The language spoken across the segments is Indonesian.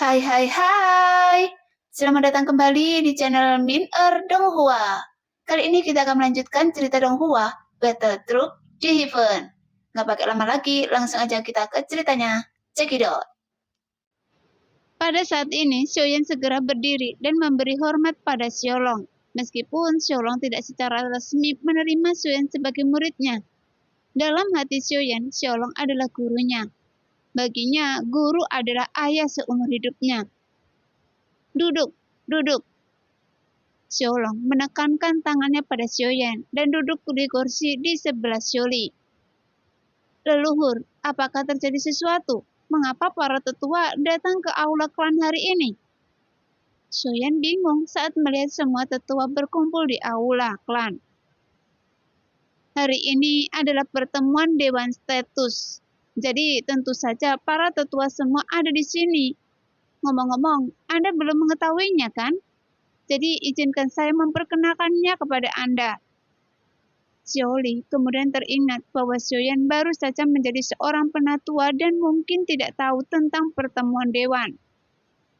Hai hai hai, selamat datang kembali di channel Min Donghua. Kali ini kita akan melanjutkan cerita Donghua, Battle Troop di Heaven. Nggak pakai lama lagi, langsung aja kita ke ceritanya. Cekidot. Pada saat ini, Xiaoyan segera berdiri dan memberi hormat pada Xiaolong. Meskipun Xiaolong tidak secara resmi menerima Xiaoyan sebagai muridnya. Dalam hati Xiaoyan, Xiaolong adalah gurunya. Baginya, guru adalah ayah seumur hidupnya. Duduk, duduk. Xiaolong menekankan tangannya pada Xiaoyan dan duduk di kursi di sebelah Xiaoli. Leluhur, apakah terjadi sesuatu? Mengapa para tetua datang ke aula klan hari ini? Xiaoyan bingung saat melihat semua tetua berkumpul di aula klan. Hari ini adalah pertemuan Dewan Status. Jadi tentu saja para tetua semua ada di sini. Ngomong-ngomong, Anda belum mengetahuinya kan? Jadi izinkan saya memperkenalkannya kepada Anda. Xiaoli kemudian teringat bahwa Xiaoyan baru saja menjadi seorang penatua dan mungkin tidak tahu tentang pertemuan dewan.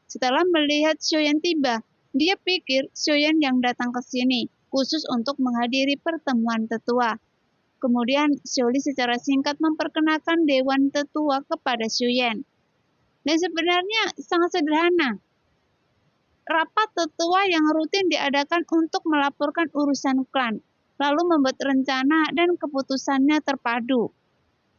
Setelah melihat Xiaoyan tiba, dia pikir Xiaoyan yang datang ke sini khusus untuk menghadiri pertemuan tetua. Kemudian Xiaoli secara singkat memperkenalkan dewan tetua kepada Xiaoyan. Dan sebenarnya sangat sederhana. Rapat tetua yang rutin diadakan untuk melaporkan urusan klan, lalu membuat rencana dan keputusannya terpadu.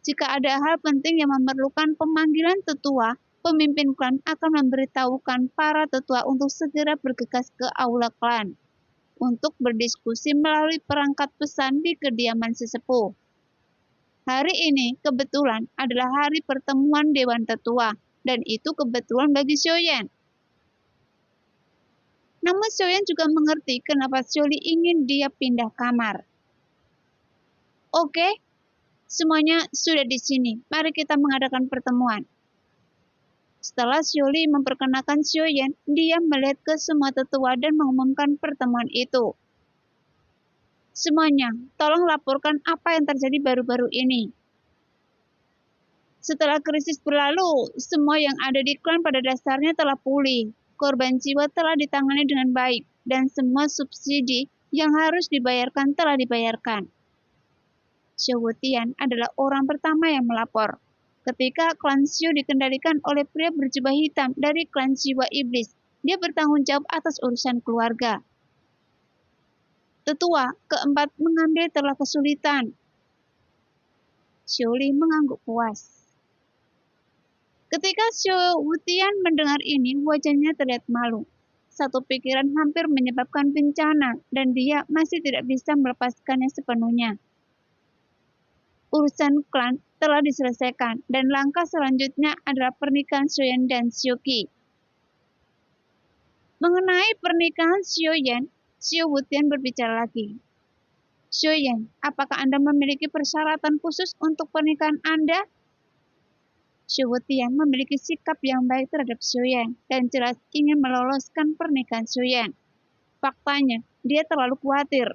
Jika ada hal penting yang memerlukan pemanggilan tetua, pemimpin klan akan memberitahukan para tetua untuk segera bergegas ke aula klan untuk berdiskusi melalui perangkat pesan di kediaman sesepuh. Hari ini kebetulan adalah hari pertemuan Dewan Tetua, dan itu kebetulan bagi Xiaoyan. Namun Xiaoyan juga mengerti kenapa Xiaoli ingin dia pindah kamar. Oke, semuanya sudah di sini. Mari kita mengadakan pertemuan. Setelah Xiaoli memperkenalkan Xiaoyan, dia melihat ke semua tetua dan mengumumkan pertemuan itu. Semuanya, tolong laporkan apa yang terjadi baru-baru ini. Setelah krisis berlalu, semua yang ada di klan pada dasarnya telah pulih. Korban jiwa telah ditangani dengan baik, dan semua subsidi yang harus dibayarkan telah dibayarkan. Xiao Wutian adalah orang pertama yang melapor. Ketika klan Xiu dikendalikan oleh pria berjubah hitam dari klan Jiwa Iblis, dia bertanggung jawab atas urusan keluarga. Tetua keempat mengambil telah kesulitan. Xiaoli mengangguk puas. Ketika Xiao Wutian mendengar ini, wajahnya terlihat malu. Satu pikiran hampir menyebabkan bencana, dan dia masih tidak bisa melepaskannya sepenuhnya. Urusan klan telah diselesaikan, dan langkah selanjutnya adalah pernikahan Xiaoyan dan Xiaoqi. Mengenai pernikahan Xiaoyan, Xiao Wutian berbicara lagi. Xiaoyan, apakah Anda memiliki persyaratan khusus untuk pernikahan Anda? Xiao Wutian memiliki sikap yang baik terhadap Xiaoyan dan jelas ingin meloloskan pernikahan Xiaoyan. Faktanya, dia terlalu khawatir.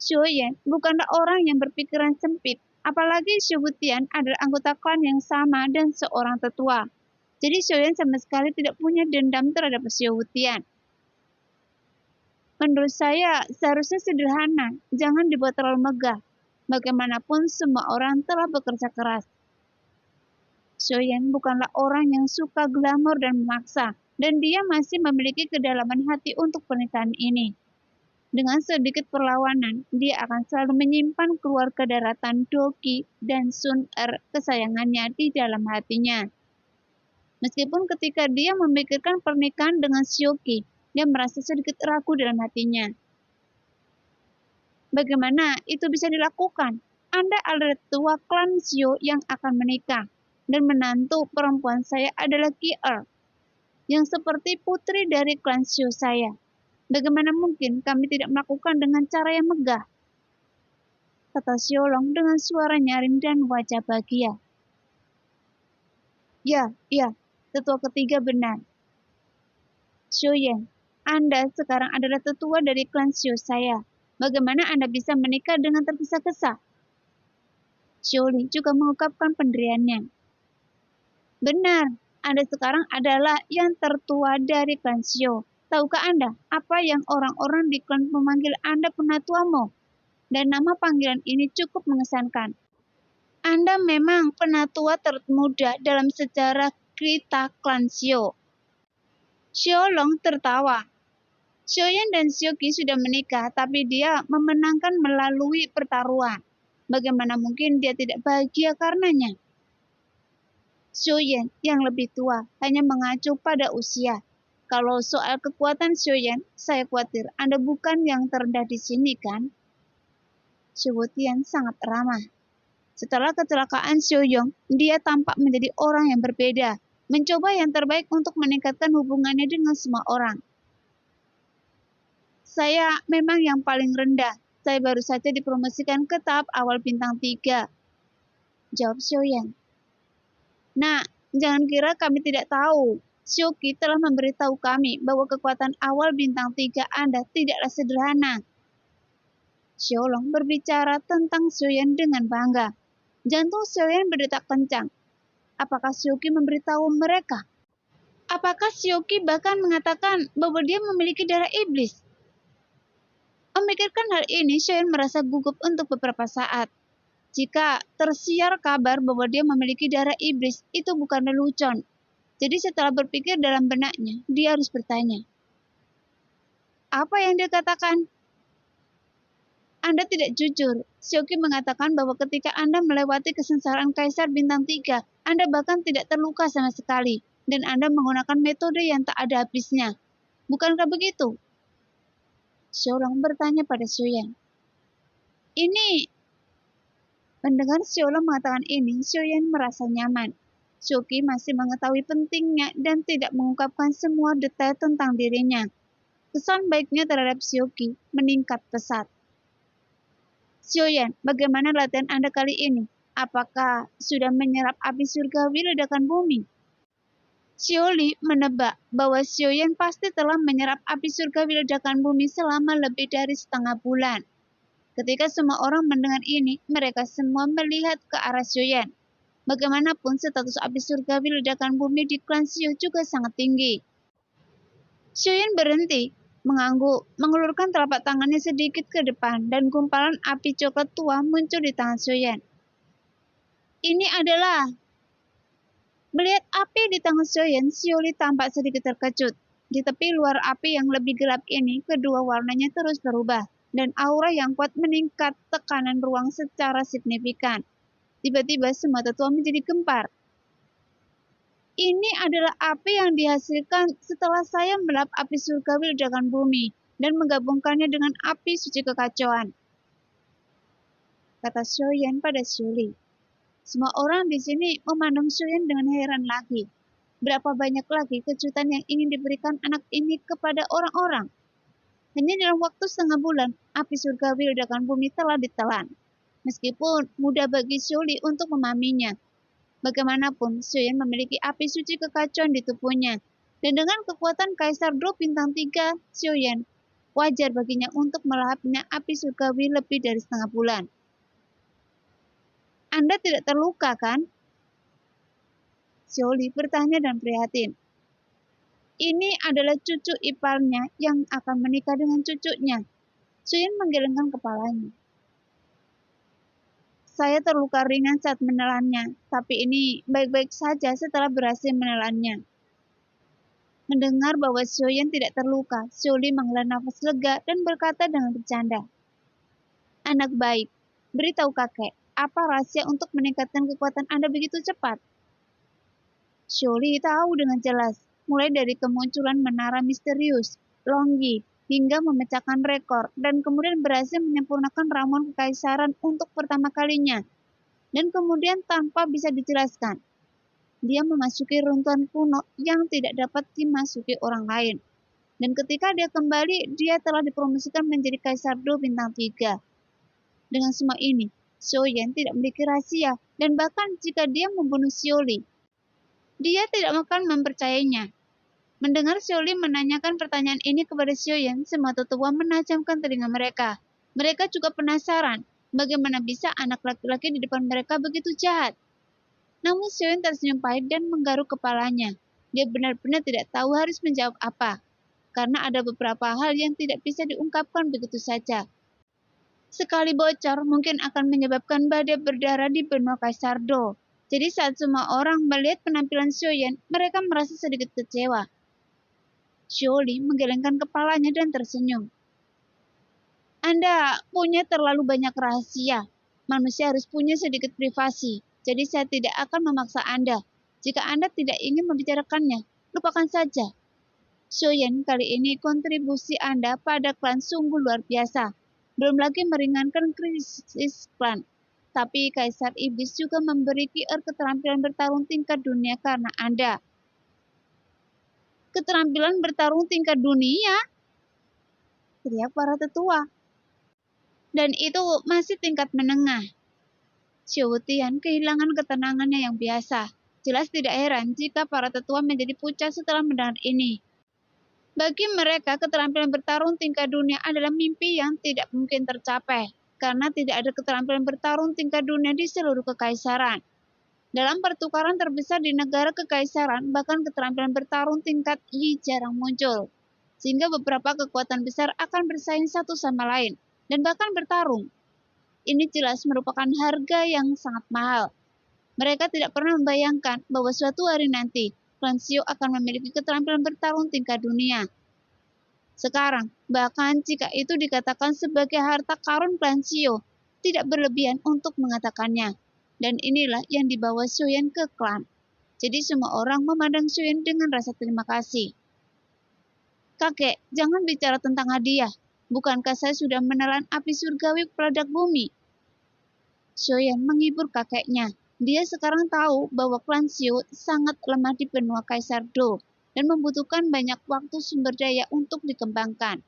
Xiaoyan bukanlah orang yang berpikiran sempit, apalagi Xiao Wutian adalah anggota klan yang sama dan seorang tetua. Jadi Xiaoyan sama sekali tidak punya dendam terhadap Xiao Wutian. Menurut saya, seharusnya sederhana, jangan dibuat terlalu megah. Bagaimanapun semua orang telah bekerja keras. Xiaoyan bukanlah orang yang suka glamor dan memaksa, dan dia masih memiliki kedalaman hati untuk pernikahan ini. Dengan sedikit perlawanan, dia akan selalu menyimpan keluarga daratan Doqi dan Sun kesayangannya di dalam hatinya. Meskipun ketika dia memikirkan pernikahan dengan Xiaoqi, dia merasa sedikit ragu dalam hatinya. Bagaimana itu bisa dilakukan? Anda adalah tua klan Xiao yang akan menikah. Dan menantu perempuan saya adalah Qi yang seperti putri dari klan Xiu saya. Bagaimana mungkin kami tidak melakukan dengan cara yang megah? Kata Xiaolong dengan suara nyaring dan wajah bahagia. Ya, tetua ketiga benar. Xiaoyan, Anda sekarang adalah tetua dari klan Xiu saya. Bagaimana Anda bisa menikah dengan tergesa-gesa? Xiaoli juga mengungkapkan pendiriannya. Benar, Anda sekarang adalah yang tertua dari klan Xiao. Tahukah Anda apa yang orang-orang di klan memanggil Anda penatuamu? Dan nama panggilan ini cukup mengesankan. Anda memang penatua termuda dalam sejarah kita klan Xiao. Xiaolong tertawa. Xiaoyan dan Xiaoqi sudah menikah, tapi dia memenangkan melalui pertaruhan. Bagaimana mungkin dia tidak bahagia karenanya? Xiaoyan yang lebih tua hanya mengacu pada usia. Kalau soal kekuatan Xiaoyan, saya khawatir Anda bukan yang terendah di sini, kan? Xiaotian sangat ramah. Setelah kecelakaan Xiaoyong, dia tampak menjadi orang yang berbeda, mencoba yang terbaik untuk meningkatkan hubungannya dengan semua orang. Saya memang yang paling rendah. Saya baru saja dipromosikan ke tahap awal bintang 3. Jawab Xiaoyan. Nah, jangan kira kami tidak tahu. Xiaoqi telah memberitahu kami bahwa kekuatan awal bintang 3 Anda tidaklah sederhana. Xiaolong berbicara tentang Xiaoyan dengan bangga. Jantung Xiaoyan berdetak kencang. Apakah Xiaoqi memberitahu mereka? Apakah Xiaoqi bahkan mengatakan bahwa dia memiliki darah iblis? Memikirkan hal ini, Xiaoyan merasa gugup untuk beberapa saat. Jika tersiar kabar bahwa dia memiliki darah iblis, itu bukan lelucon. Jadi setelah berpikir dalam benaknya, dia harus bertanya. Apa yang dia katakan? Anda tidak jujur. Xiaoqi mengatakan bahwa ketika Anda melewati kesengsaraan Kaisar Bintang 3, Anda bahkan tidak terluka sama sekali, dan Anda menggunakan metode yang tak ada habisnya. Bukankah begitu? Xiaolong bertanya pada Xiaoyan. Ini, mendengar Xiaolong mengatakan ini, Xiaoyan merasa nyaman. Xiaoqi masih mengetahui pentingnya dan tidak mengungkapkan semua detail tentang dirinya. Kesan baiknya terhadap Xiaoqi meningkat pesat. Xiaoyan, bagaimana latihan Anda kali ini? Apakah sudah menyerap api surgawi ledakan bumi? Xiaoli menebak bahwa Xiaoyan pasti telah menyerap api surgawi ledakan bumi selama lebih dari setengah bulan. Ketika semua orang mendengar ini, mereka semua melihat ke arah Xiaoyan. Bagaimanapun status api surgawi ledakan bumi di klan Xiao juga sangat tinggi. Xiaoyan berhenti, mengangguk, mengulurkan telapak tangannya sedikit ke depan, dan gumpalan api coklat tua muncul di tangan Xiaoyan. Ini adalah... Melihat api di tangan Xiaoyan, Xiaoli tampak sedikit terkejut. Di tepi luar api yang lebih gelap ini, kedua warnanya terus berubah, dan aura yang kuat meningkat tekanan ruang secara signifikan. Tiba-tiba semua tetua menjadi gempar. Ini adalah api yang dihasilkan setelah saya melap api surgawi ledakan bumi dan menggabungkannya dengan api suci kekacauan, kata Xiaoyan pada Xiaoli. Semua orang di sini memandang Xiaoyan dengan heran lagi. Berapa banyak lagi kejutan yang ingin diberikan anak ini kepada orang-orang? Hanya dalam waktu setengah bulan, api surgawi ledakan bumi telah ditelan. Meskipun mudah bagi Xiaoli untuk memahaminya. Bagaimanapun, Xiaoyan memiliki api suci kekacauan di tubuhnya. Dan dengan kekuatan Kaisar Do Bintang 3, Xiaoyan wajar baginya untuk melahapnya api surgawi lebih dari setengah bulan. Anda tidak terluka, kan? Xiaoli bertanya dan prihatin. Ini adalah cucu iparnya yang akan menikah dengan cucunya. Xiaoyan menggelengkan kepalanya. Saya terluka ringan saat menelannya, tapi ini baik-baik saja setelah berhasil menelannya. Mendengar bahwa Xiaoyan tidak terluka, Xiaoli menghela nafas lega dan berkata dengan bercanda. Anak baik, beritahu kakek, apa rahasia untuk meningkatkan kekuatan Anda begitu cepat? Xiaoli tahu dengan jelas, mulai dari kemunculan menara misterius, Longyi, hingga memecahkan rekor, dan kemudian berhasil menyempurnakan ramuan kekaisaran untuk pertama kalinya. Dan kemudian tanpa bisa dijelaskan, dia memasuki runtuhan kuno yang tidak dapat dimasuki orang lain. Dan ketika dia kembali, dia telah dipromosikan menjadi Kaisar Do Bintang 3. Dengan semua ini, Xiaoyan tidak memiliki rahasia, dan bahkan jika dia membunuh Xiaoli, dia tidak akan mempercayainya. Mendengar Xiaoli menanyakan pertanyaan ini kepada Xiaoyan, semua tetua menajamkan telinga mereka. Mereka juga penasaran, bagaimana bisa anak laki-laki di depan mereka begitu jahat. Namun Xiaoyan tersenyum pahit dan menggaruk kepalanya. Dia benar-benar tidak tahu harus menjawab apa, karena ada beberapa hal yang tidak bisa diungkapkan begitu saja. Sekali bocor mungkin akan menyebabkan badai berdarah di benua Kaisar Do. Jadi saat semua orang melihat penampilan Xiaoyan, mereka merasa sedikit kecewa. Xiaoli menggelengkan kepalanya dan tersenyum. Anda punya terlalu banyak rahasia. Manusia harus punya sedikit privasi. Jadi saya tidak akan memaksa Anda. Jika Anda tidak ingin membicarakannya, lupakan saja. Xiaoyan, kali ini kontribusi Anda pada klan sungguh luar biasa. Belum lagi meringankan krisis klan. Tapi Kaisar Iblis juga memberi Kier keterampilan bertarung tingkat dunia karena Anda. Keterampilan bertarung tingkat dunia? Teriak para tetua. Dan itu masih tingkat menengah. Xiao Tian kehilangan ketenangannya yang biasa. Jelas tidak heran jika para tetua menjadi pucat setelah mendengar ini. Bagi mereka, keterampilan bertarung tingkat dunia adalah mimpi yang tidak mungkin tercapai, karena tidak ada keterampilan bertarung tingkat dunia di seluruh kekaisaran. Dalam pertukaran terbesar di negara kekaisaran, bahkan keterampilan bertarung tingkat Yi jarang muncul, sehingga beberapa kekuatan besar akan bersaing satu sama lain, dan bahkan bertarung. Ini jelas merupakan harga yang sangat mahal. Mereka tidak pernah membayangkan bahwa suatu hari nanti, klan Xiao akan memiliki keterampilan bertarung tingkat dunia. Sekarang, bahkan jika itu dikatakan sebagai harta karun klan Xiao, tidak berlebihan untuk mengatakannya. Dan inilah yang dibawa Xiaoyan ke klan. Jadi semua orang memandang Xiaoyan dengan rasa terima kasih. Kakek, jangan bicara tentang hadiah. Bukankah saya sudah menelan api surgawi peledak bumi? Xiaoyan menghibur kakeknya. Dia sekarang tahu bahwa klan Xiao sangat lemah di benua Kaisar Do dan membutuhkan banyak waktu sumber daya untuk dikembangkan.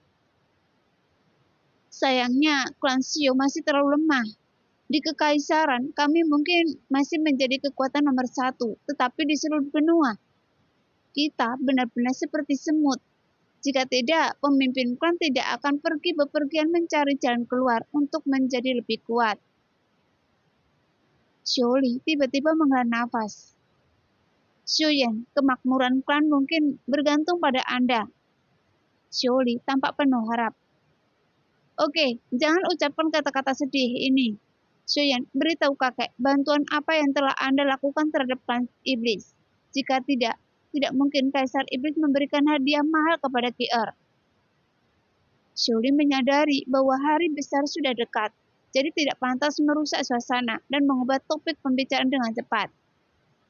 Sayangnya, klan Xiao masih terlalu lemah. Di kekaisaran, kami mungkin masih menjadi kekuatan nomor 1, tetapi di seluruh benua, kita benar-benar seperti semut. Jika tidak, pemimpin klan tidak akan pergi bepergian mencari jalan keluar untuk menjadi lebih kuat. Xiaoli tiba-tiba menghela nafas. Xiaoyan, kemakmuran klan mungkin bergantung pada Anda. Xiaoli tampak penuh harap. Oke, jangan ucapkan kata-kata sedih ini. Xiaoyan, beritahu kakek bantuan apa yang telah Anda lakukan terhadap klan iblis. Jika tidak mungkin Kaisar Iblis memberikan hadiah mahal kepada Kier. Xiaoli menyadari bahwa hari besar sudah dekat. Jadi tidak pantas merusak suasana dan mengubah topik pembicaraan dengan cepat.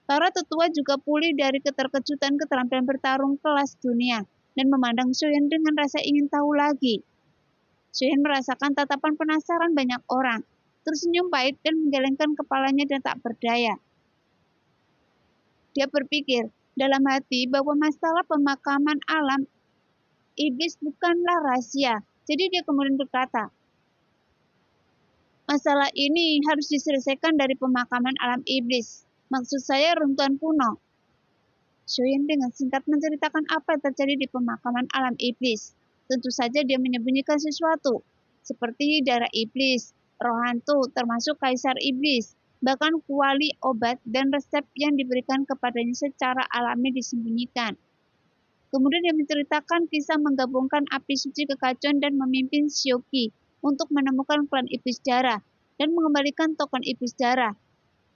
Para tetua juga pulih dari keterkejutan keterampilan bertarung kelas dunia dan memandang Xiaoyan dengan rasa ingin tahu lagi. Xiaoyan merasakan tatapan penasaran banyak orang, tersenyum pahit dan menggelengkan kepalanya dan tak berdaya. Dia berpikir dalam hati bahwa masalah pemakaman alam iblis bukanlah rahasia. Jadi dia kemudian berkata, masalah ini harus diselesaikan dari pemakaman alam iblis. Maksud saya runtuhan kuno. Xiaoyan dengan singkat menceritakan apa yang terjadi di pemakaman alam iblis. Tentu saja dia menyembunyikan sesuatu, seperti darah iblis, roh hantu, termasuk kaisar iblis, bahkan kuali obat dan resep yang diberikan kepadanya secara alami disembunyikan. Kemudian dia menceritakan kisah menggabungkan api suci kekacauan dan memimpin Xiaoqi untuk menemukan klan iblis darah dan mengembalikan token iblis darah.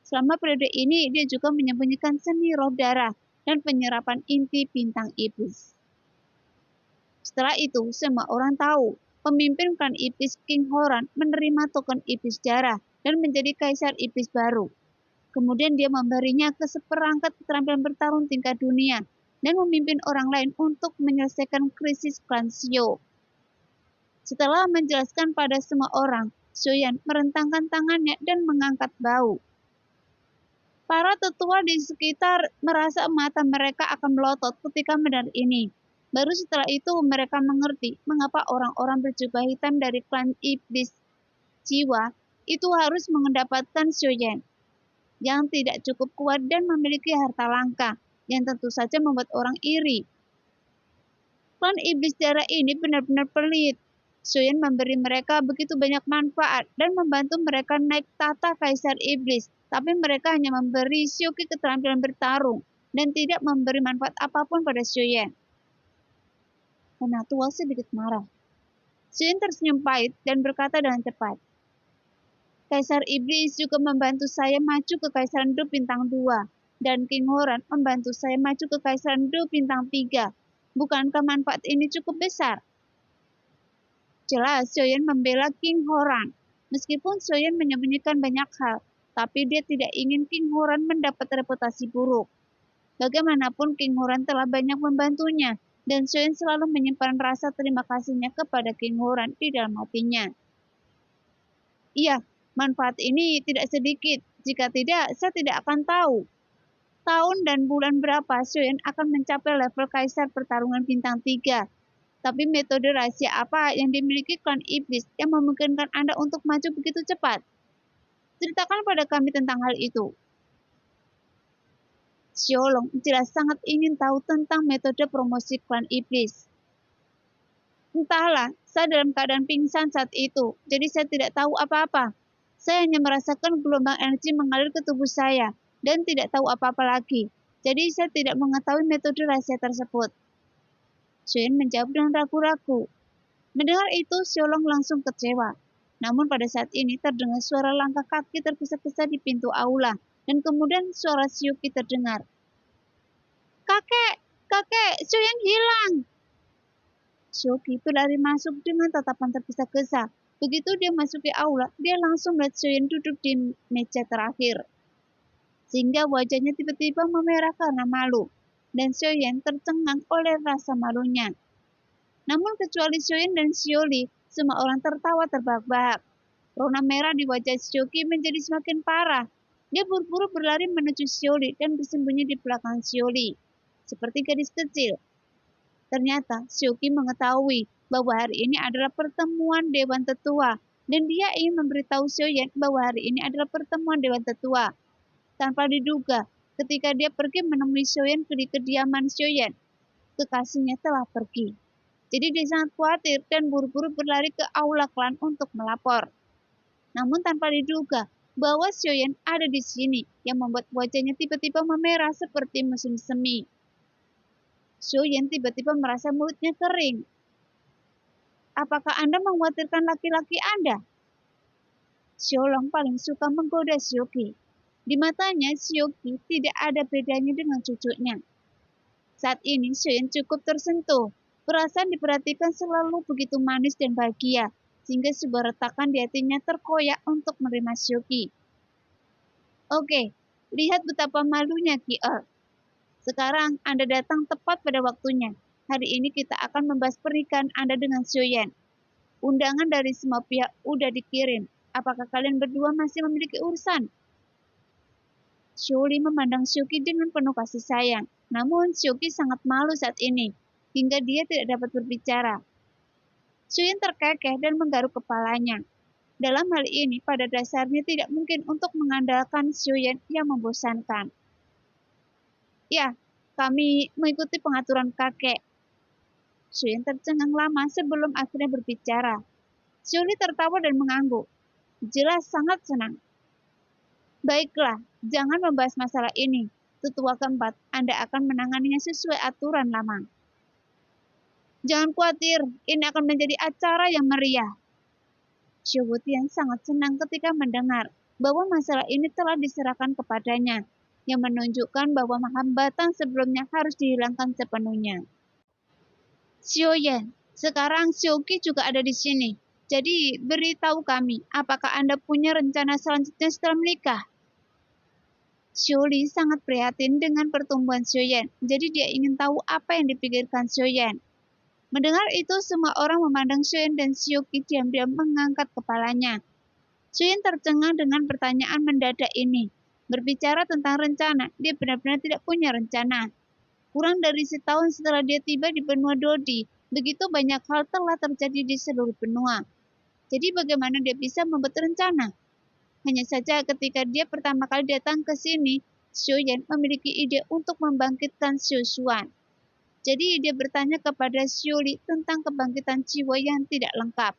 Selama periode ini, dia juga menyembunyikan seni roh darah dan penyerapan inti bintang iblis. Setelah itu, semua orang tahu, pemimpin klan iblis King Horan menerima token iblis darah dan menjadi kaisar iblis baru. Kemudian dia memberinya ke seperangkat keterampilan bertarung tingkat dunia dan memimpin orang lain untuk menyelesaikan krisis klan Xiao. Setelah menjelaskan pada semua orang, Xiaoyan merentangkan tangannya dan mengangkat bahu. Para tetua di sekitar merasa mata mereka akan melotot ketika mendengar ini. Baru setelah itu mereka mengerti mengapa orang-orang berjubah hitam dari klan iblis jiwa itu harus mendapatkan Xiaoyan yang tidak cukup kuat dan memiliki harta langka yang tentu saja membuat orang iri. Klan iblis darah ini benar-benar pelit. Xiuyan memberi mereka begitu banyak manfaat dan membantu mereka naik tahta Kaisar Iblis, tapi mereka hanya memberi Xiuqi keterampilan bertarung dan tidak memberi manfaat apapun pada Xiuyan. Penatua sedikit marah. Xiuyan tersenyum pahit dan berkata dengan cepat, Kaisar Iblis juga membantu saya maju ke Kaisaran Du Bintang 2, dan King Horan membantu saya maju ke Kaisaran Du Bintang 3. Bukankah manfaat ini cukup besar? Jelas Xiuyan membela King Horan. Meskipun Xiuyan menyembunyikan banyak hal, tapi dia tidak ingin King Horan mendapat reputasi buruk. Bagaimanapun King Horan telah banyak membantunya, dan Xiuyan selalu menyimpan rasa terima kasihnya kepada King Horan di dalam hatinya. Iya, manfaat ini tidak sedikit. Jika tidak, saya tidak akan tahu. Tahun dan bulan berapa Xiuyan akan mencapai level Kaisar Pertarungan Bintang 3. Tapi metode rahasia apa yang dimiliki klan iblis yang memungkinkan Anda untuk maju begitu cepat? Ceritakan pada kami tentang hal itu. Xiaolong jelas sangat ingin tahu tentang metode promosi klan iblis. Entahlah, saya dalam keadaan pingsan saat itu, jadi saya tidak tahu apa-apa. Saya hanya merasakan gelombang energi mengalir ke tubuh saya, dan tidak tahu apa-apa lagi. Jadi saya tidak mengetahui metode rahasia tersebut. Xiuyan menjawab dengan ragu-ragu. Mendengar itu, Xiaolong langsung kecewa. Namun pada saat ini terdengar suara langkah kaki tergesa-gesa di pintu aula, dan kemudian suara Xiuqi terdengar. Kakek, kakek, Xiuyan hilang. Xiuqi berlari masuk dengan tatapan tergesa-gesa. Begitu dia masuki aula, dia langsung melihat Xiuyan duduk di meja terakhir. Sehingga wajahnya tiba-tiba memerah karena malu, dan Xiuyan tercengang oleh rasa malunya. Namun kecuali Xiuyan dan Xioli, semua orang tertawa terbahak-bahak. Warna merah di wajah Xiuqi menjadi semakin parah. Dia buru-buru berlari menuju Xioli dan bersembunyi di belakang Xioli, seperti gadis kecil. Ternyata Xiuqi mengetahui bahwa hari ini adalah pertemuan Dewan Tetua, dan dia ingin memberitahu Xiuyan bahwa hari ini adalah pertemuan Dewan Tetua. Tanpa diduga, ketika dia pergi menemui Xiuyan di kediaman Xiuyan, kekasihnya telah pergi. Jadi dia sangat khawatir dan buru-buru berlari ke aula klan untuk melapor. Namun tanpa diduga bahwa Xiuyan ada di sini yang membuat wajahnya tiba-tiba memerah seperti musim semi. Xiuyan tiba-tiba merasa mulutnya kering. Apakah Anda mengkhawatirkan laki-laki Anda? Xiaolong paling suka menggoda Xiuqi. Di matanya, Xiuqi tidak ada bedanya dengan cucunya. Saat ini, Xiuyan cukup tersentuh. Perasaan diperhatikan selalu begitu manis dan bahagia, sehingga sebuah retakan di hatinya terkoyak untuk menerima Xiuqi. Oke, lihat betapa malunya Ki Er. Sekarang Anda datang tepat pada waktunya. Hari ini kita akan membahas pernikahan Anda dengan Xiuyan. Undangan dari semua pihak udah dikirim. Apakah kalian berdua masih memiliki urusan? Xiuli memandang Xiuqi dengan penuh kasih sayang. Namun Xiuqi sangat malu saat ini, hingga dia tidak dapat berbicara. Xiuyan terkekeh dan menggaruk kepalanya. Dalam hal ini, pada dasarnya tidak mungkin untuk mengandalkan Xiuyan yang membosankan. Ya, kami mengikuti pengaturan kakek. Xiuyan tercengang lama sebelum akhirnya berbicara. Xiuli tertawa dan mengangguk. Jelas sangat senang. Baiklah, jangan membahas masalah ini. Tetua keempat, Anda akan menanganinya sesuai aturan lama. Jangan khawatir, ini akan menjadi acara yang meriah. Xiu Wutian sangat senang ketika mendengar bahwa masalah ini telah diserahkan kepadanya, yang menunjukkan bahwa hambatan sebelumnya harus dihilangkan sepenuhnya. Xiuyan, sekarang Xiuqi juga ada di sini. Jadi, beritahu kami, apakah Anda punya rencana selanjutnya setelah menikah? Xiuli sangat prihatin dengan pertumbuhan Xiuyan, jadi dia ingin tahu apa yang dipikirkan Xiuyan. Mendengar itu, semua orang memandang Xiuyan dan Xiuqi diam-diam mengangkat kepalanya. Xiuyan tercengang dengan pertanyaan mendadak ini. Berbicara tentang rencana, dia benar-benar tidak punya rencana. Kurang dari setahun setelah dia tiba di benua Dodi, begitu banyak hal telah terjadi di seluruh benua. Jadi bagaimana dia bisa membuat rencana? Hanya saja ketika dia pertama kali datang ke sini, Xiuyan memiliki ide untuk membangkitkan Xiu Xuan. Jadi dia bertanya kepada Xiuli tentang kebangkitan jiwa yang tidak lengkap.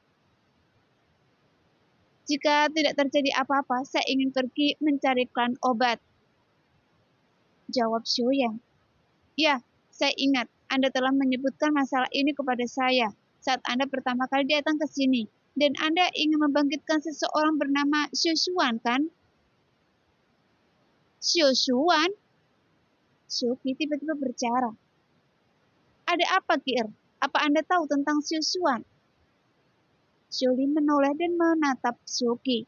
Jika tidak terjadi apa-apa, saya ingin pergi mencari klan obat, jawab Xiuyan. Ya, saya ingat Anda telah menyebutkan masalah ini kepada saya saat Anda pertama kali datang ke sini. Dan Anda ingin membangkitkan seseorang bernama Xiu Xuan, kan? Xiu Xuan? Xiuqi tiba-tiba berbicara. Ada apa, Kier? Apa Anda tahu tentang Xiu Xuan? Xiuli menoleh dan menatap Xiuqi.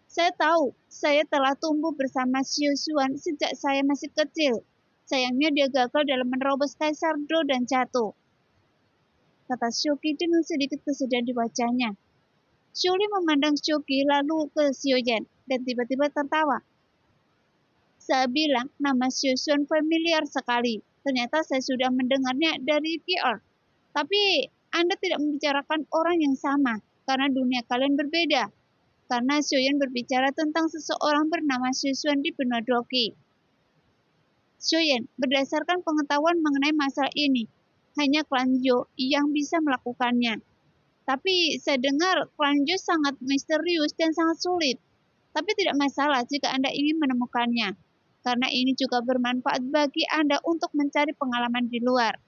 Saya tahu, saya telah tumbuh bersama Xiu Xuan sejak saya masih kecil. Sayangnya dia gagal dalam menerobos Kaisar Do dan jatuh, kata Xiuqi dengan sedikit kesedihan di wajahnya. Xiuli memandang Xiuqi lalu ke Xiuyan dan tiba-tiba tertawa. Saya bilang nama Xiu Xuan familiar sekali. Ternyata saya sudah mendengarnya dari Kier. Tapi Anda tidak membicarakan orang yang sama karena dunia kalian berbeda. Karena Xiuyan berbicara tentang seseorang bernama Xiu Xuan di benua Doki. Xiuyan, berdasarkan pengetahuan mengenai masalah ini, hanya klan Zhou yang bisa melakukannya. Tapi saya dengar klan Zhou sangat misterius dan sangat sulit. Tapi tidak masalah jika Anda ingin menemukannya, karena ini juga bermanfaat bagi Anda untuk mencari pengalaman di luar.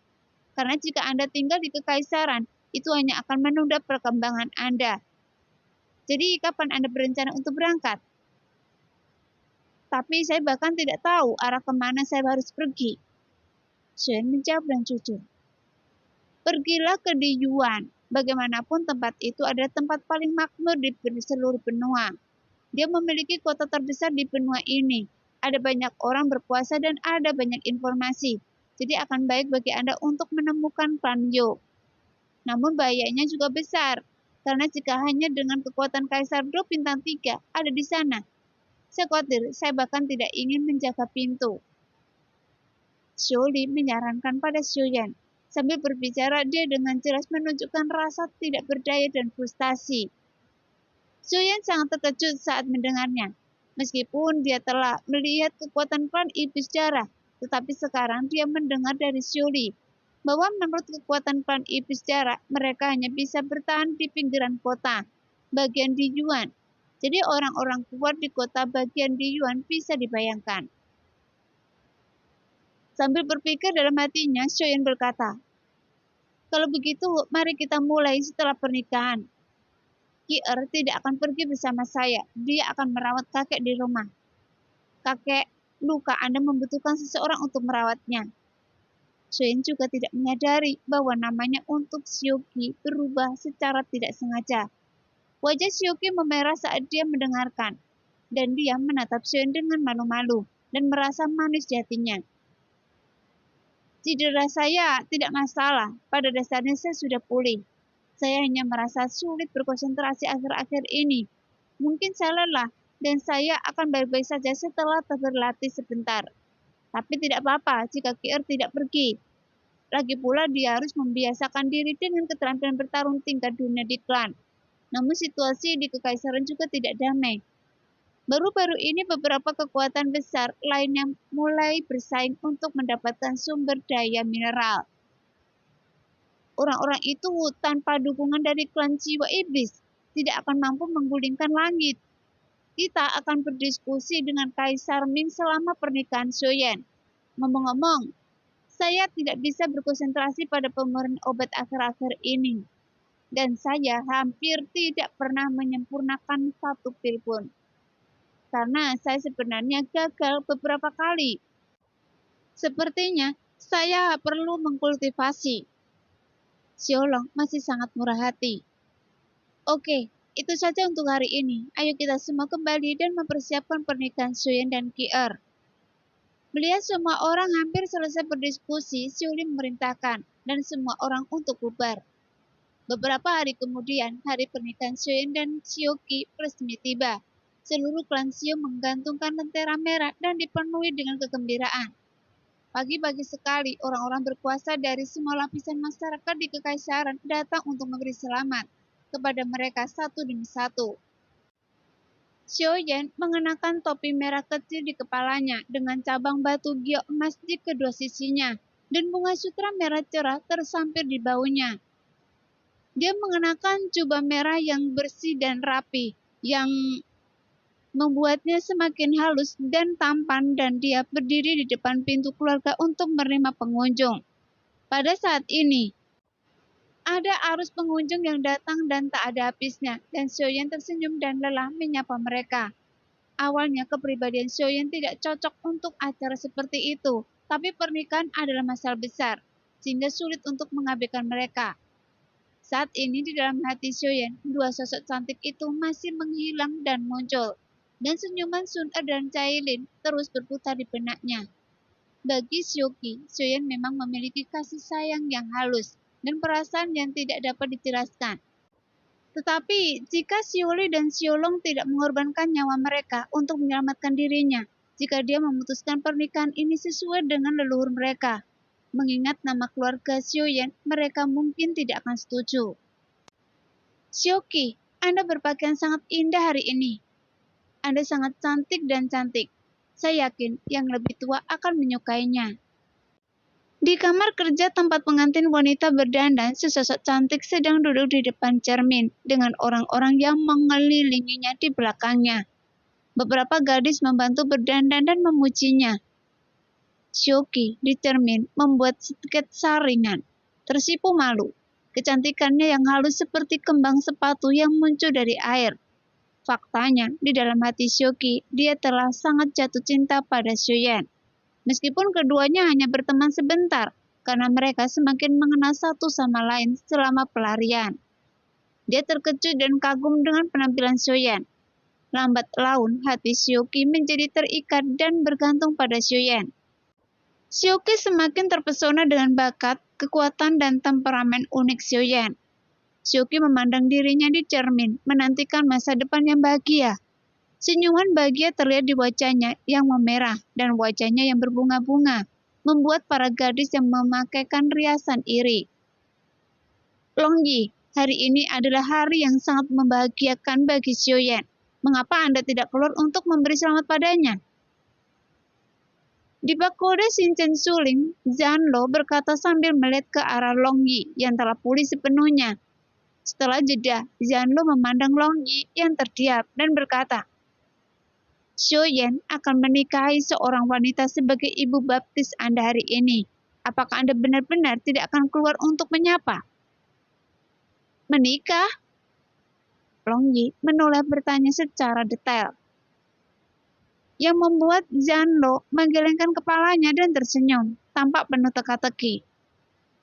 Karena jika Anda tinggal di kekaisaran, itu hanya akan menunda perkembangan Anda. Jadi kapan Anda berencana untuk berangkat? Tapi saya bahkan tidak tahu arah kemana saya harus pergi. Shen menjawab dan jujur. Pergilah ke Diyuan. Bagaimanapun tempat itu adalah tempat paling makmur di seluruh benua. Dia memiliki kota terbesar di benua ini. Ada banyak orang berkuasa dan ada banyak informasi. Jadi akan baik bagi Anda untuk menemukan klan Zhou. Namun bahayanya juga besar. Karena jika hanya dengan kekuatan Kaisar Do bintang 3 ada di sana, saya khawatir saya bahkan tidak ingin menjaga pintu. Xiuli menyarankan pada Xiuyan. Sambil berbicara, dia dengan jelas menunjukkan rasa tidak berdaya dan frustasi. Xiuyan sangat terkejut saat mendengarnya. Meskipun dia telah melihat kekuatan klan iblis darah, tetapi sekarang dia mendengar dari Xiuli bahwa menurut kekuatan klan iblis darah, mereka hanya bisa bertahan di pinggiran kota, bagian di Yuan. Jadi orang-orang kuat di kota bagian di Yuan bisa dibayangkan. Sambil berpikir dalam hatinya, Xiuyan berkata, kalau begitu, mari kita mulai setelah pernikahan. Kier tidak akan pergi bersama saya. Dia akan merawat kakek di rumah. Kakek luka, Anda membutuhkan seseorang untuk merawatnya. Xiuyan juga tidak menyadari bahwa namanya untuk Xiuqi berubah secara tidak sengaja. Wajah Xiuqi memerah saat dia mendengarkan, dan dia menatap Xiuyan dengan malu-malu dan merasa manis di hatinya. Cedera saya tidak masalah, pada dasarnya saya sudah pulih. Saya hanya merasa sulit berkonsentrasi akhir-akhir ini. Mungkin saya lelah, dan saya akan baik-baik saja setelah berlatih sebentar. Tapi tidak apa-apa jika Kier tidak pergi. Lagi pula dia harus membiasakan diri dengan keterampilan bertarung tingkat dunia di klan. Namun situasi di kekaisaran juga tidak damai. Baru-baru ini beberapa kekuatan besar lain yang mulai bersaing untuk mendapatkan sumber daya mineral. Orang-orang itu tanpa dukungan dari klan jiwa iblis tidak akan mampu menggulingkan langit. Kita akan berdiskusi dengan Kaisar Ming selama pernikahan Xiuyan. Ngomong-ngomong, saya tidak bisa berkonsentrasi pada pemurnian obat akhir-akhir ini. Dan saya hampir tidak pernah menyempurnakan satu pil pun. Karena saya sebenarnya gagal beberapa kali. Sepertinya saya perlu mengkultivasi. Xiaolong masih sangat murah hati. Oke, itu saja untuk hari ini. Ayo kita semua kembali dan mempersiapkan pernikahan Xiuyan dan Kier. Melihat semua orang hampir selesai berdiskusi, Xiuli memerintahkan dan semua orang untuk bubar. Beberapa hari kemudian, hari pernikahan Xiuyan dan Xiuqi resmi tiba. Seluruh klan Xiu menggantungkan lentera merah dan dipenuhi dengan kegembiraan. Pagi-pagi sekali, orang-orang berkuasa dari semua lapisan masyarakat di kekaisaran datang untuk memberi selamat kepada mereka satu demi satu. Xiuyan mengenakan topi merah kecil di kepalanya dengan cabang batu gio emas di kedua sisinya. dan bunga sutra merah cerah tersampir di baunya. Dia mengenakan jubah merah yang bersih dan rapi, yang membuatnya semakin halus dan tampan, dan dia berdiri di depan pintu keluarga untuk menerima pengunjung. Pada saat ini, ada arus pengunjung yang datang dan tak ada habisnya, dan Xiaoyan tersenyum dan lelah menyapa mereka. Awalnya kepribadian Xiaoyan tidak cocok untuk acara seperti itu, tapi pernikahan adalah masalah besar, sehingga sulit untuk mengabaikan mereka. Saat ini di dalam hati Xiaoyan, dua sosok cantik itu masih menghilang dan muncul, dan senyuman Sun Er dan Cailin terus berputar di benaknya. Bagi Xiaoqi, Xiaoyan memang memiliki kasih sayang yang halus dan perasaan yang tidak dapat dijelaskan. Tetapi jika Xiaoli dan Xiaolong tidak mengorbankan nyawa mereka untuk menyelamatkan dirinya, jika dia memutuskan pernikahan ini sesuai dengan leluhur mereka, mengingat nama keluarga Xiaoyan, mereka mungkin tidak akan setuju. Xiaoqi, Anda berpakaian sangat indah hari ini. Anda sangat cantik dan cantik. Saya yakin yang lebih tua akan menyukainya. Di kamar kerja tempat pengantin wanita berdandan, sesosok cantik sedang duduk di depan cermin dengan orang-orang yang mengelilinginya di belakangnya. Beberapa gadis membantu berdandan dan memujinya. Xiaoqi di cermin membuat sketsa ringan, tersipu malu. Kecantikannya yang halus seperti kembang sepatu yang muncul dari air. Faktanya, di dalam hati Xiaoqi, dia telah sangat jatuh cinta pada Xiaoyan. Meskipun keduanya hanya berteman sebentar, karena mereka semakin mengenal satu sama lain selama pelarian. Dia terkejut dan kagum dengan penampilan Xiaoyan. Lambat laun, hati Xiaoqi menjadi terikat dan bergantung pada Xiaoyan. Xiaoqi semakin terpesona dengan bakat, kekuatan, dan temperamen unik Xiaoyan. Xiaoqi memandang dirinya di cermin, menantikan masa depan yang bahagia. Senyuman bahagia terlihat di wajahnya yang memerah dan wajahnya yang berbunga-bunga, membuat para gadis yang memakaikan riasan iri. Longyi, hari ini adalah hari yang sangat membahagiakan bagi Xiaoyan. Mengapa Anda tidak keluar untuk memberi selamat padanya? Di pagoda Shinchan Suling, Zanlo berkata sambil melihat ke arah Longyi yang telah pulih sepenuhnya. Setelah jeda, Zanlo memandang Longyi yang terdiam dan berkata, Xiaoyan akan menikahi seorang wanita sebagai ibu baptis Anda hari ini. Apakah Anda benar-benar tidak akan keluar untuk menyapa? Menikah? Longyi menoleh bertanya secara detail, yang membuat Zanlo menggelengkan kepalanya dan tersenyum, tampak penuh teka-teki.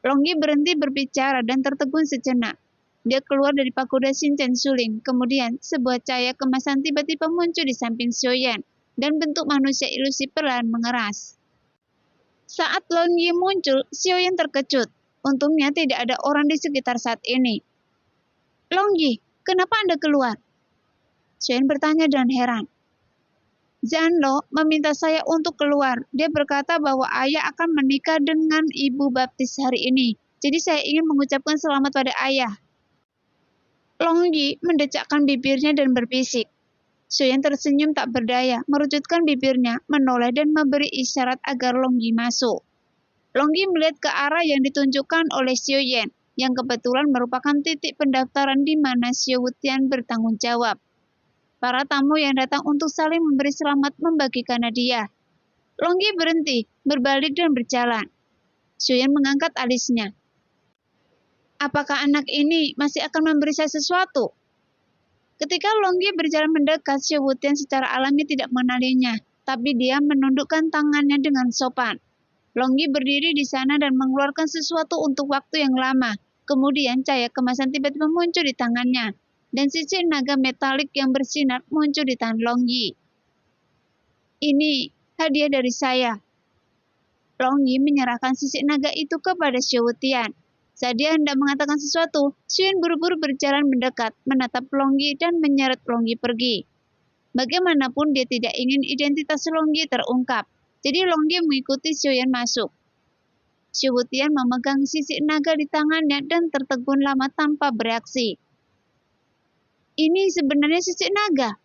Longyi berhenti berbicara dan tertegun sejenak. Dia keluar dari pagoda Shinchan Suling. Kemudian, sebuah cahaya kemasan tiba-tiba muncul di samping Xiaoyan, dan bentuk manusia ilusi perlahan mengeras. Saat Longyi muncul, Xiaoyan terkejut. Untungnya tidak ada orang di sekitar saat ini. Longyi, kenapa Anda keluar? Xiaoyan bertanya dengan heran. Zanlo meminta saya untuk keluar. Dia berkata bahwa ayah akan menikah dengan ibu baptis hari ini. Jadi saya ingin mengucapkan selamat pada ayah. Longyi mendecakkan bibirnya dan berbisik. Xiaoyan tersenyum tak berdaya, merujutkan bibirnya, menoleh dan memberi isyarat agar Longyi masuk. Longyi melihat ke arah yang ditunjukkan oleh Xiaoyan, yang kebetulan merupakan titik pendaftaran di mana Xiao Wutian bertanggung jawab. Para tamu yang datang untuk saling memberi selamat membagikan hadiah. Longyi berhenti, berbalik dan berjalan. Xiaoyan mengangkat alisnya. Apakah anak ini masih akan memberi saya sesuatu? Ketika Longyi berjalan mendekat, Xiao Wutian secara alami tidak mengenalinya, tapi dia menundukkan tangannya dengan sopan. Longyi berdiri di sana dan mengeluarkan sesuatu untuk waktu yang lama. Kemudian cahaya kemasan tiba-tiba muncul di tangannya, dan sisik naga metalik yang bersinar muncul di tangan Longyi. Ini hadiah dari saya. Longyi menyerahkan sisik naga itu kepada Xiao Wutian. Saat dia hendak mengatakan sesuatu, Xiaoyan buru-buru berjalan mendekat, menatap Longyi dan menyeret Longyi pergi. Bagaimanapun dia tidak ingin identitas Longyi terungkap, jadi Longyi mengikuti Xiaoyan masuk. Xiao Wutian memegang sisik naga di tangannya dan tertegun lama tanpa bereaksi. Ini sebenarnya sisik naga.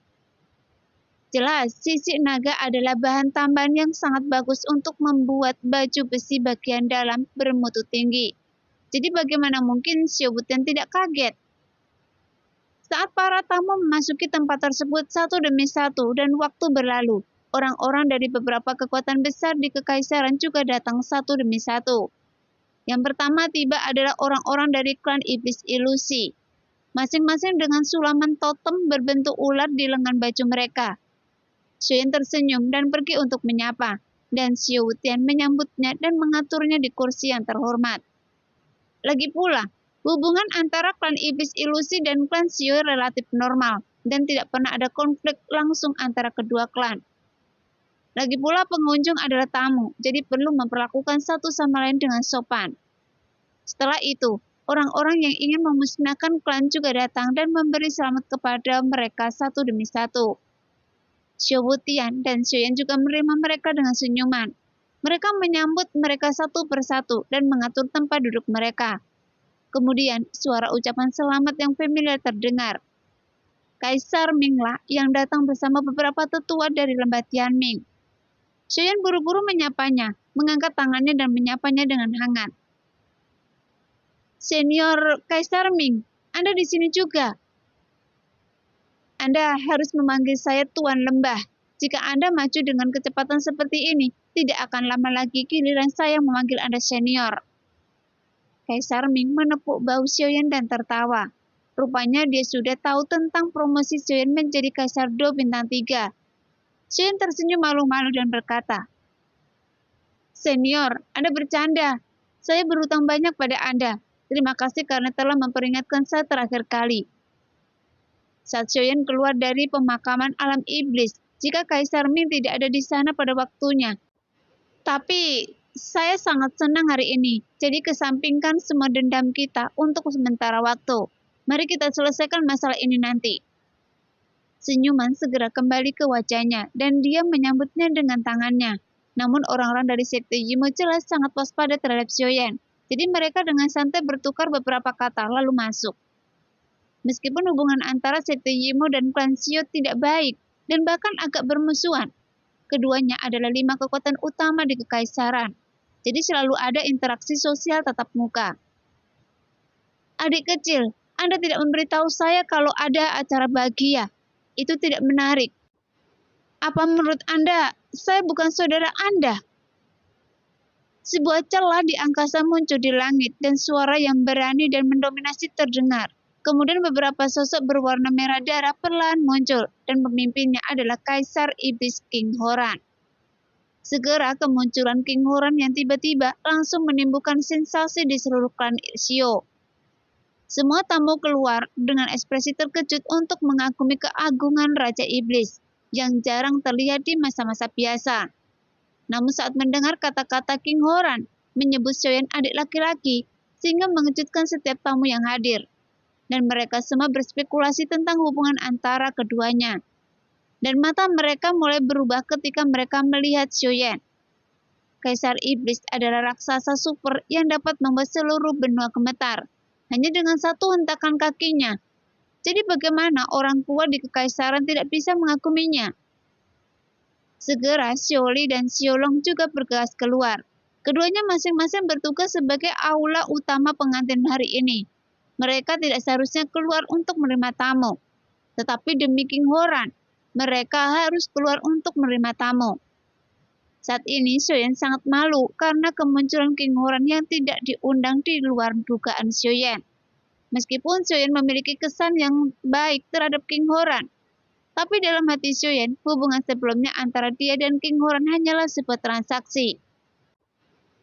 Jelas, sisik naga adalah bahan tambahan yang sangat bagus untuk membuat baju besi bagian dalam bermutu tinggi. Jadi bagaimana mungkin Xiaobutian tidak kaget? Saat para tamu memasuki tempat tersebut satu demi satu dan waktu berlalu, orang-orang dari beberapa kekuatan besar di kekaisaran juga datang satu demi satu. Yang pertama tiba adalah orang-orang dari klan iblis ilusi, masing-masing dengan sulaman totem berbentuk ular di lengan baju mereka. Xuan tersenyum dan pergi untuk menyapa, dan Xiao Tian menyambutnya dan mengaturnya di kursi yang terhormat. Lagi pula, hubungan antara klan iblis ilusi dan klan Xiao relatif normal, dan tidak pernah ada konflik langsung antara kedua klan. Lagi pula pengunjung adalah tamu, jadi perlu memperlakukan satu sama lain dengan sopan. Setelah itu, orang-orang yang ingin memusnahkan klan juga datang dan memberi selamat kepada mereka satu demi satu. Xiaobutian dan Xuan juga menerima mereka dengan senyuman. Mereka menyambut mereka satu persatu dan mengatur tempat duduk mereka. Kemudian, suara ucapan selamat yang familiar terdengar. Kaisar Minglah yang datang bersama beberapa tetua dari lembah Tianming. Xuan buru-buru menyapanya, mengangkat tangannya dan menyapanya dengan hangat. Senior Kaisar Ming, Anda di sini juga. Anda harus memanggil saya Tuan Lembah. Jika Anda maju dengan kecepatan seperti ini, tidak akan lama lagi giliran saya memanggil Anda senior. Kaisar Ming menepuk bahu Xiaoyan dan tertawa. Rupanya dia sudah tahu tentang promosi Xiaoyan menjadi Kaisar Do Bintang 3. Xiaoyan tersenyum malu-malu dan berkata, Senior, Anda bercanda. Saya berhutang banyak pada Anda. Terima kasih karena telah memperingatkan saya terakhir kali. Saat Xiaoyan keluar dari pemakaman alam iblis, jika Kaisar Ming tidak ada di sana pada waktunya. Tapi, saya sangat senang hari ini, jadi kesampingkan semua dendam kita untuk sementara waktu. Mari kita selesaikan masalah ini nanti. Senyuman segera kembali ke wajahnya, dan dia menyambutnya dengan tangannya. Namun orang-orang dari sekte Yimo jelas sangat waspada terhadap Xiaoyan, jadi mereka dengan santai bertukar beberapa kata lalu masuk. Meskipun hubungan antara sekte Yimo dan klan Xiao tidak baik dan bahkan agak bermusuhan, keduanya adalah 5 kekuatan utama di kekaisaran, jadi selalu ada interaksi sosial tatap muka. Adik kecil, Anda tidak memberitahu saya kalau ada acara bahagia. Itu tidak menarik. Apa menurut Anda, saya bukan saudara Anda? Sebuah celah di angkasa muncul di langit dan suara yang berani dan mendominasi terdengar. Kemudian beberapa sosok berwarna merah darah perlahan muncul dan pemimpinnya adalah Kaisar Iblis King Horan. Segera kemunculan King Horan yang tiba-tiba langsung menimbulkan sensasi di seluruh klan Xiao. Semua tamu keluar dengan ekspresi terkejut untuk mengagumi keagungan Raja Iblis yang jarang terlihat di masa-masa biasa. Namun saat mendengar kata-kata King Horan menyebut Xiaoyan adik laki-laki, sehingga mengejutkan setiap tamu yang hadir. Dan mereka semua berspekulasi tentang hubungan antara keduanya. Dan mata mereka mulai berubah ketika mereka melihat Xiaoyan. Kaisar Iblis adalah raksasa super yang dapat membuat seluruh benua gemetar, hanya dengan satu hentakan kakinya. Jadi bagaimana orang kuat di kekaisaran tidak bisa mengaguminya? Segera Xiaoli dan Xiaolong juga bergegas keluar. Keduanya masing-masing bertugas sebagai aula utama pengantin hari ini. Mereka tidak seharusnya keluar untuk menerima tamu. Tetapi demi King Horan, mereka harus keluar untuk menerima tamu. Saat ini Xiaoyan sangat malu karena kemunculan King Horan yang tidak diundang di luar dugaan Xiaoyan. Meskipun Xiaoyan memiliki kesan yang baik terhadap King Horan, tapi dalam hati Xiaoyan, hubungan sebelumnya antara dia dan King Horan hanyalah sebuah transaksi.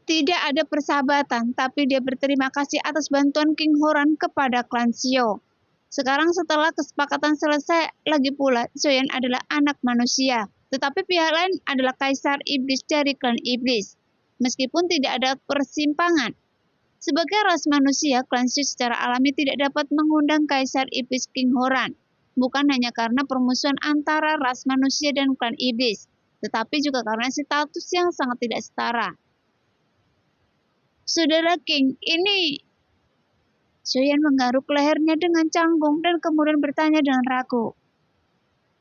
Tidak ada persahabatan, tapi dia berterima kasih atas bantuan King Horan kepada klan Xiao. Sekarang setelah kesepakatan selesai, lagi pula Xiaoyan adalah anak manusia, tetapi pihak lain adalah Kaisar Iblis dari klan Iblis. Meskipun tidak ada persimpangan, sebagai ras manusia, klan Xiao secara alami tidak dapat mengundang Kaisar Iblis King Horan. Bukan hanya karena permusuhan antara ras manusia dan klan iblis, tetapi juga karena status yang sangat tidak setara. Saudara King, ini... Xiaoyan menggaruk lehernya dengan canggung dan kemudian bertanya dengan ragu.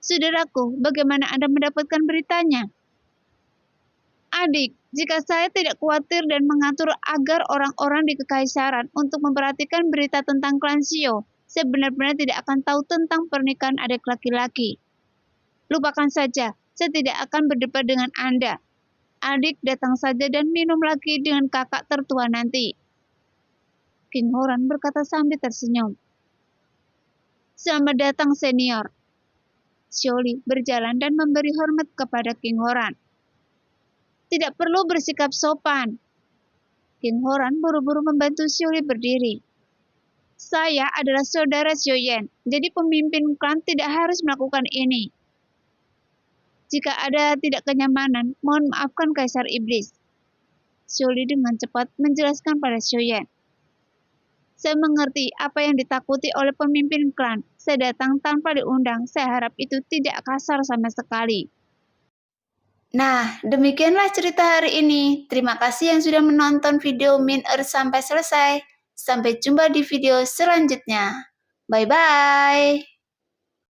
Saudaraku, bagaimana Anda mendapatkan beritanya? Adik, jika saya tidak khawatir dan mengatur agar orang-orang di kekaisaran untuk memperhatikan berita tentang klan Xiao, saya benar-benar tidak akan tahu tentang pernikahan adik laki-laki. Lupakan saja, saya tidak akan berdebat dengan Anda. Adik datang saja dan minum lagi dengan kakak tertua nanti. King Horan berkata sambil tersenyum. Selamat datang senior. Xiaoli berjalan dan memberi hormat kepada King Horan. Tidak perlu bersikap sopan. King Horan buru-buru membantu Xiaoli berdiri. Saya adalah saudara Xiaoyan, jadi pemimpin klan tidak harus melakukan ini. Jika ada tidak kenyamanan, mohon maafkan Kaisar Iblis. Xiaoli dengan cepat menjelaskan pada Xiaoyan. Saya mengerti apa yang ditakuti oleh pemimpin klan. Saya datang tanpa diundang, saya harap itu tidak kasar sama sekali. Nah, demikianlah cerita hari ini. Terima kasih yang sudah menonton video Min sampai selesai. Sampai jumpa di video selanjutnya. Bye-bye.